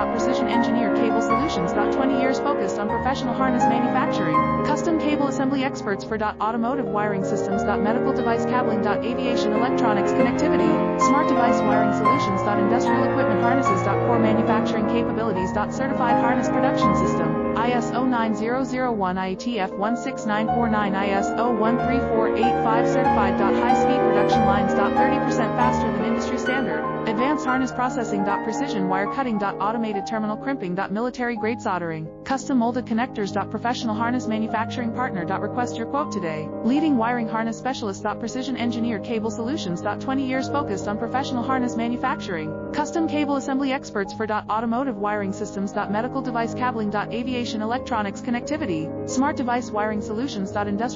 Precision Engineered Cable Solutions. 20 years focused on professional harness manufacturing. Custom cable assembly experts for automotive wiring systems. Medical device cabling. Aviation electronics connectivity. Smart device wiring solutions. Industrial equipment harnesses. Core manufacturing capabilities. Certified harness production system. ISO 9001 IATF 16949 ISO 13485 certified. High-speed production lines. 30% faster than industry standard. Advanced harness processing. Precision wire cutting. Automated terminal crimping. Military grade soldering. Custom molded connectors. Professional harness manufacturing partner. Request your quote today. Leading wiring harness specialist. Precision Engineered Cable Solutions. 20 years focused on professional harness manufacturing. Custom cable assembly experts for automotive wiring systems. Medical device cabling. Aviation electronics connectivity. Smart device wiring solutions. Industrial